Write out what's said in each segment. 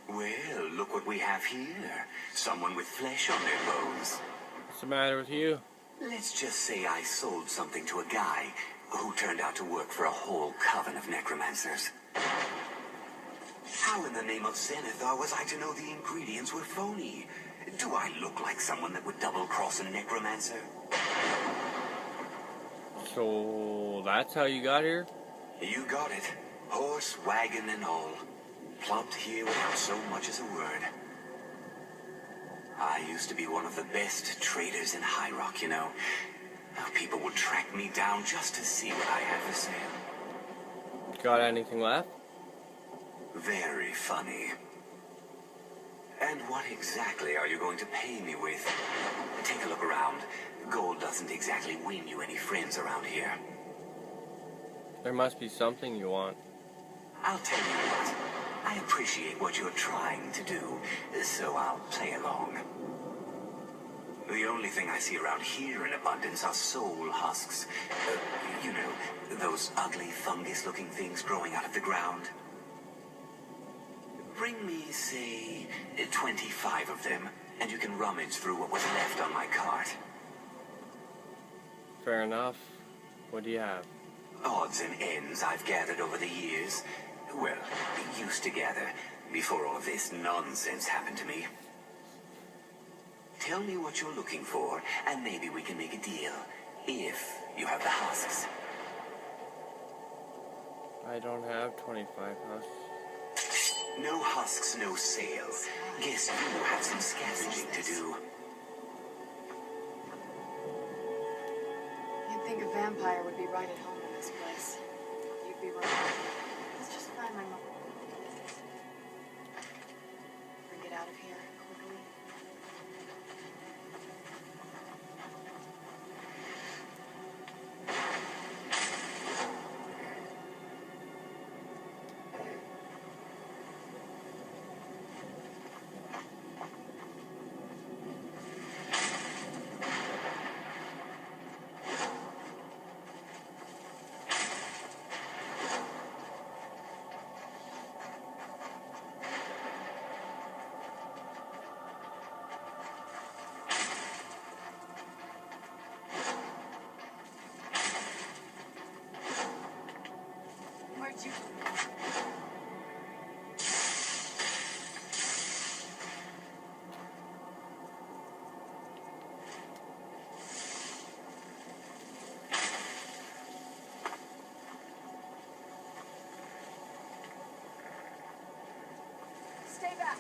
Well, look what we have here. Someone with flesh on their bones. What's the matter with you? Let's just say I sold something to a guy who turned out to work for a whole coven of necromancers. How in the name of Zenithar was I to know the ingredients were phony? Do I look like someone that would double-cross a necromancer? So that's how you got here? You got it. Horse, wagon, and all. Plopped here without so much as a word. I used to be one of the best traders in High Rock, you know. People would track me down just to see what I had for sale. Got anything left? Very funny. And what exactly are you going to pay me with? Take a look around. Gold doesn't exactly win you any friends around here. There must be something you want. I'll tell you what. I appreciate what you're trying to do, so I'll play along. The only thing I see around here in abundance are soul husks. You know, those ugly fungus-looking things growing out of the ground. Bring me, say, 25 of them, and you can rummage through what was left on my cart. Fair enough. What do you have? Odds and ends I've gathered over the years. Well, used to gather, before all of this nonsense happened to me. Tell me what you're looking for, and maybe we can make a deal, if you have the husks. I don't have 25 husks. No husks, no sales. Guess you have some scavenging to do. You'd think a vampire would be right at home in this place. You'd be wrong. Let's just find my mom. Bring it out of here quickly. Where'd you... Stay back.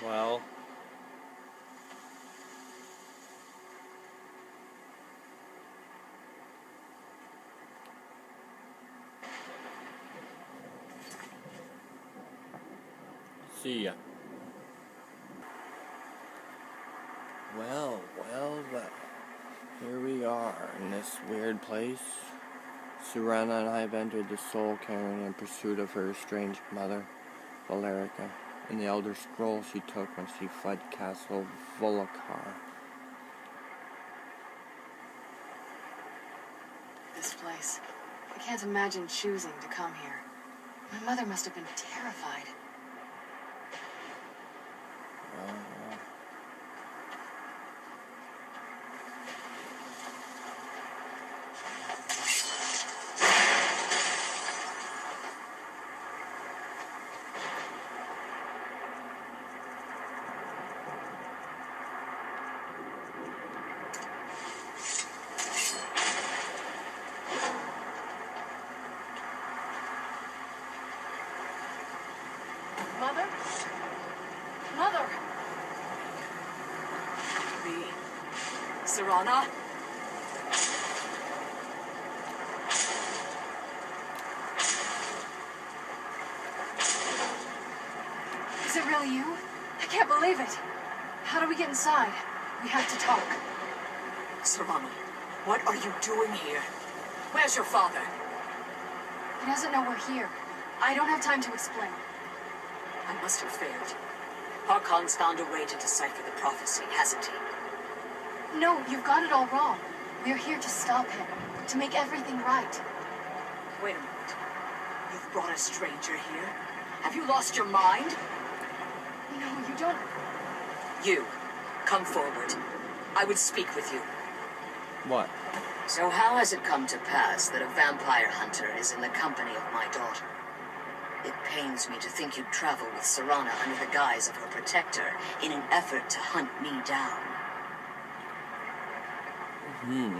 Well. See ya. Well. Here we are in this weird place. Serena and I have entered the Soul Cairn in pursuit of her estranged mother, Valerica, and the Elder Scroll she took when she fled Castle Volokar. This place. I can't imagine choosing to come here. My mother must have been terrified. Mother? Mother! Serana? Is it really you? I can't believe it. How do we get inside? We have to talk. Serana, what are you doing here? Where's your father? He doesn't know we're here. I don't have time to explain. I must have failed. Harkon's found a way to decipher the prophecy, hasn't he? No, you've got it all wrong. We're here to stop him, to make everything right. Wait a minute. You've brought a stranger here? Have you lost your mind? No, you don't... You, come forward. I would speak with you. What? So how has it come to pass that a vampire hunter is in the company of my daughter? It pains me to think you'd travel with Serana under the guise of her protector in an effort to hunt me down.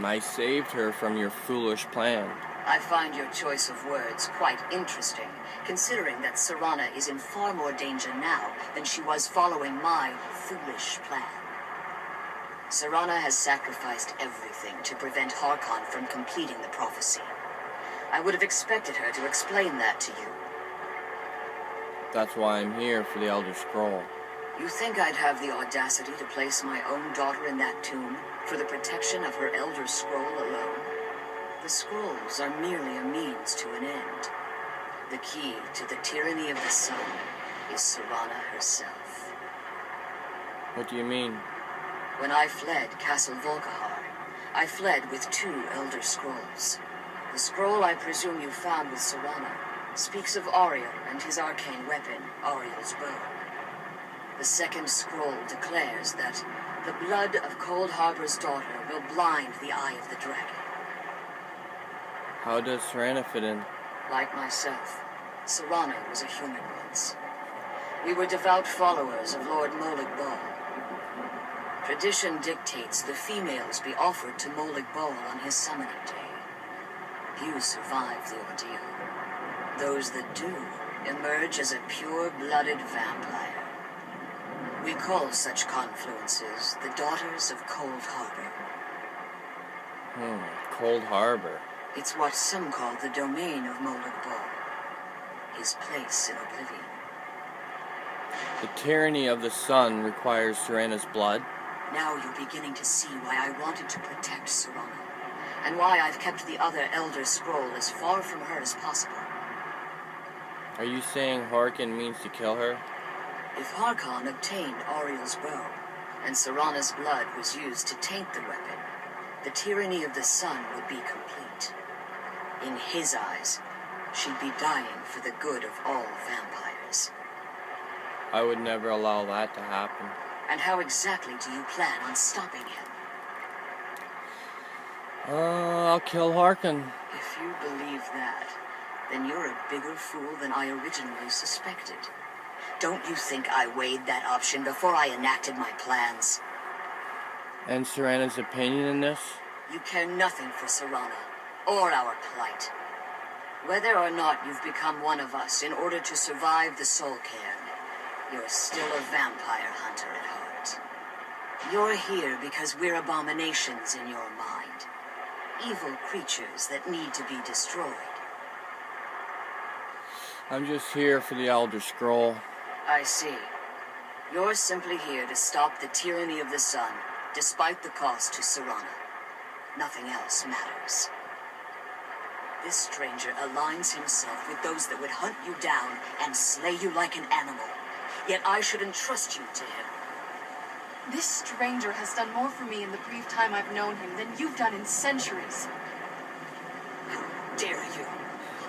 I saved her from your foolish plan. I find your choice of words quite interesting, considering that Serana is in far more danger now than she was following my foolish plan. Serana has sacrificed everything to prevent Harkon from completing the prophecy. I would have expected her to explain that to you. That's why I'm here, for the Elder Scroll. You think I'd have the audacity to place my own daughter in that tomb for the protection of her Elder Scroll alone? The scrolls are merely a means to an end. The key to the tyranny of the sun is Serana herself. What do you mean? When I fled Castle Volkahar, I fled with 2 Elder Scrolls. The scroll I presume you found with Serana speaks of Ariel and his arcane weapon, Ariel's bow. The second scroll declares that the blood of Cold Harbor's daughter will blind the eye of the dragon. How does Serena fit in? Like myself, Serana was a human once. We were devout followers of Lord Molig Bal. Tradition dictates the females be offered to Molig Bal on his summoning day. Few survive the ordeal. Those that do emerge as a pure-blooded vampire. We call such confluences the Daughters of Cold Harbor. Cold Harbor. It's what some call the domain of Molig Bal. His place in oblivion. The tyranny of the sun requires Serena's blood? Now you're beginning to see why I wanted to protect Serana, and why I've kept the other Elder Scroll as far from her as possible. Are you saying Harkon means to kill her? If Harkon obtained Ariel's bow, and Serana's blood was used to taint the weapon, the tyranny of the sun would be complete. In his eyes, she'd be dying for the good of all vampires. I would never allow that to happen. And how exactly do you plan on stopping him? I'll kill Harkon. If you believe that, then you're a bigger fool than I originally suspected. Don't you think I weighed that option before I enacted my plans? And Serena's opinion in this? You care nothing for Serana, or our plight. Whether or not you've become one of us in order to survive the Soul Cairn, You're still a vampire hunter at heart. You're here because we're abominations in your mind. Evil creatures that need to be destroyed. I'm just here for the Elder Scroll. I see. You're simply here to stop the tyranny of the sun, despite the cost to Serana. Nothing else matters. This stranger aligns himself with those that would hunt you down and slay you like an animal. Yet I should entrust you to him. This stranger has done more for me in the brief time I've known him than you've done in centuries. How dare you?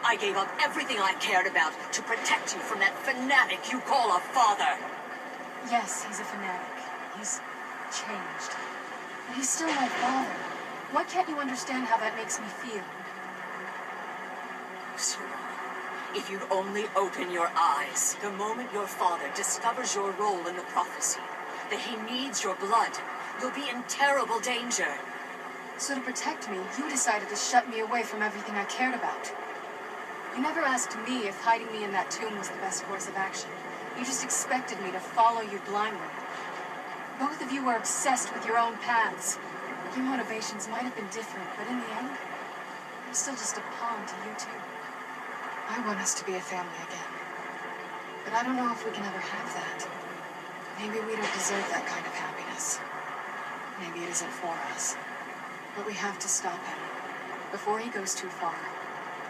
I gave up everything I cared about to protect you from that fanatic you call a father. Yes, he's a fanatic. He's changed. But he's still my father. Why can't you understand how that makes me feel? Serana, if you'd only open your eyes, the moment your father discovers your role in the prophecy, that he needs your blood, you'll be in terrible danger. So to protect me, you decided to shut me away from everything I cared about. You never asked me if hiding me in that tomb was the best course of action. You just expected me to follow you blindly. Both of you were obsessed with your own paths. Your motivations might have been different, but in the end, I'm still just a pawn to you two. I want us to be a family again. But I don't know if we can ever have that. Maybe we don't deserve that kind of happiness. Maybe it isn't for us. But we have to stop him before he goes too far.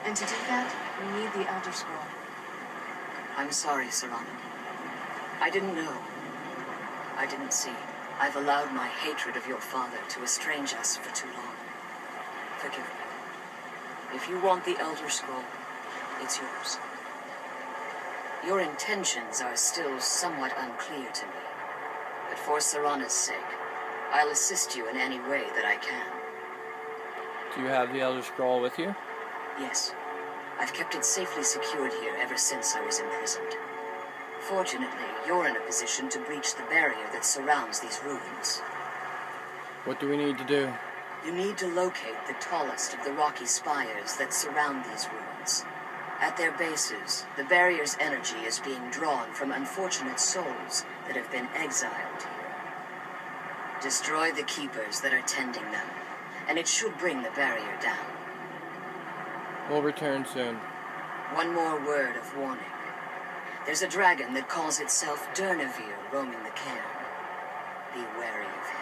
And to do that, we need the Elder Scroll. I'm sorry, Serana. I didn't know. I didn't see. I've allowed my hatred of your father to estrange us for too long. Forgive me. If you want the Elder Scroll, it's yours. Your intentions are still somewhat unclear to me. But for Serana's sake, I'll assist you in any way that I can. Do you have the Elder Scroll with you? Yes. I've kept it safely secured here ever since I was imprisoned. Fortunately, you're in a position to breach the barrier that surrounds these ruins. What do we need to do? You need to locate the tallest of the rocky spires that surround these ruins. At their bases, the barrier's energy is being drawn from unfortunate souls that have been exiled here. Destroy the keepers that are tending them, and it should bring the barrier down. We'll return soon. One more word of warning. There's a dragon that calls itself Durnavir roaming the cairn. Be wary of him.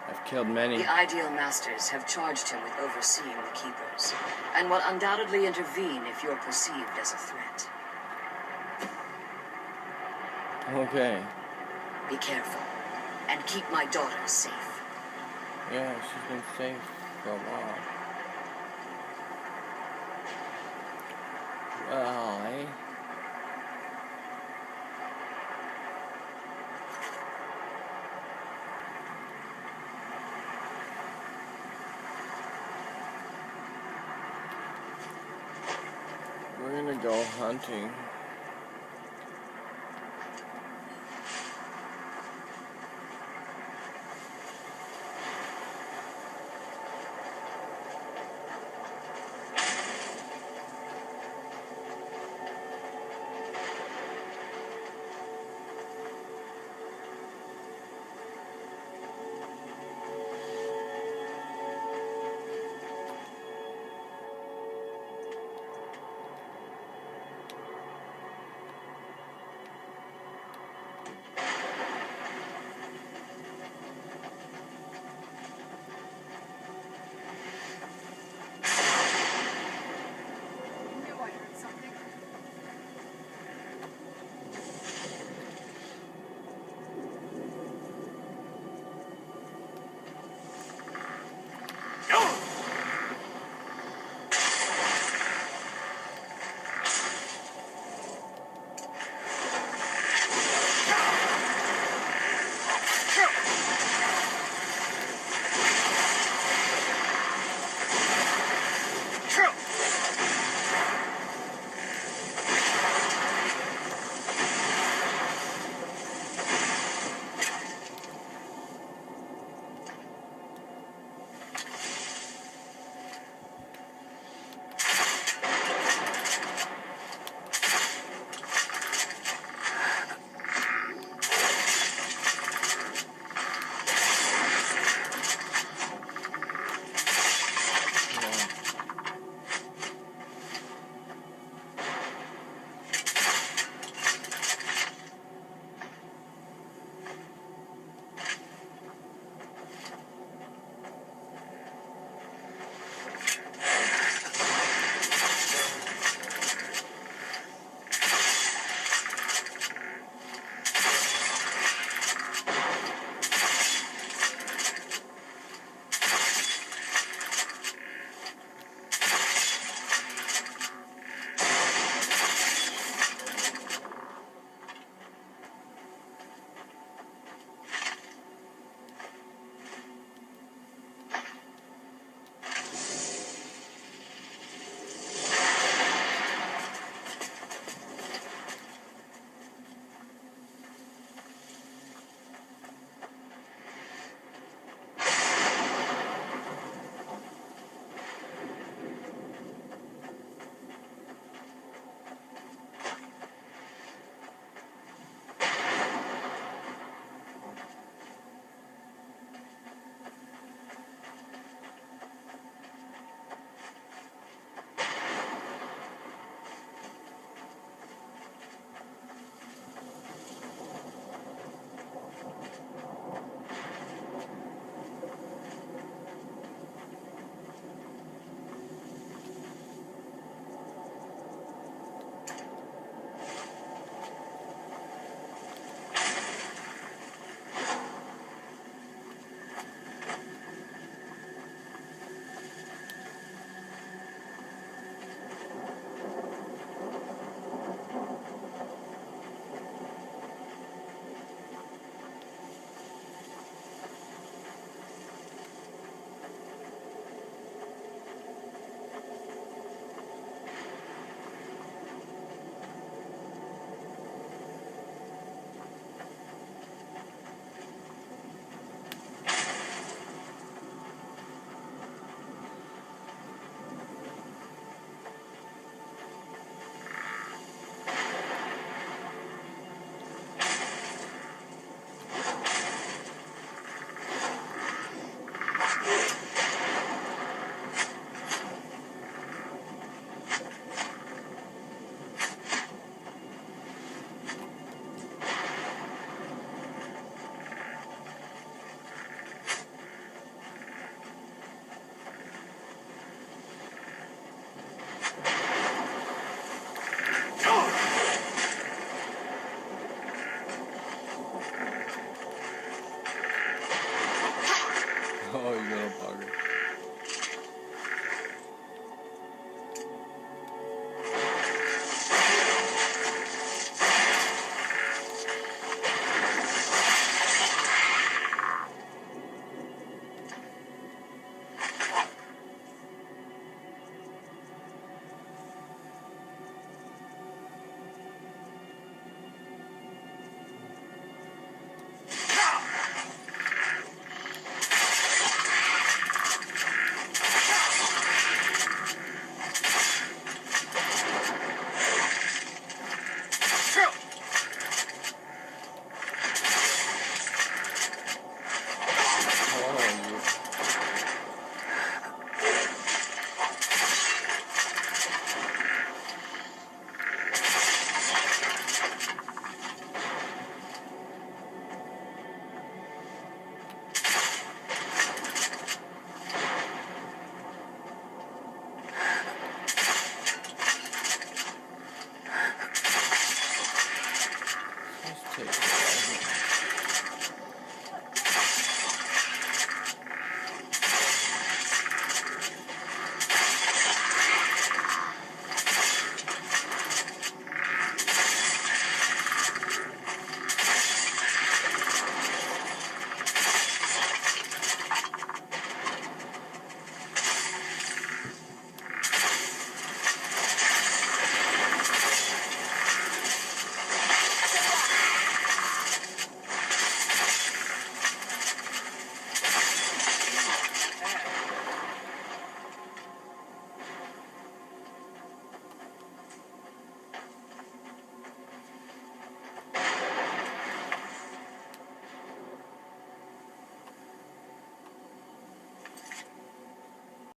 I've killed many. The Ideal Masters have charged him with overseeing the Keepers, and will undoubtedly intervene if you're perceived as a threat. Okay. Be careful, and keep my daughter safe. Yeah, she's been safe for a while. Well, eh? We're gonna go hunting.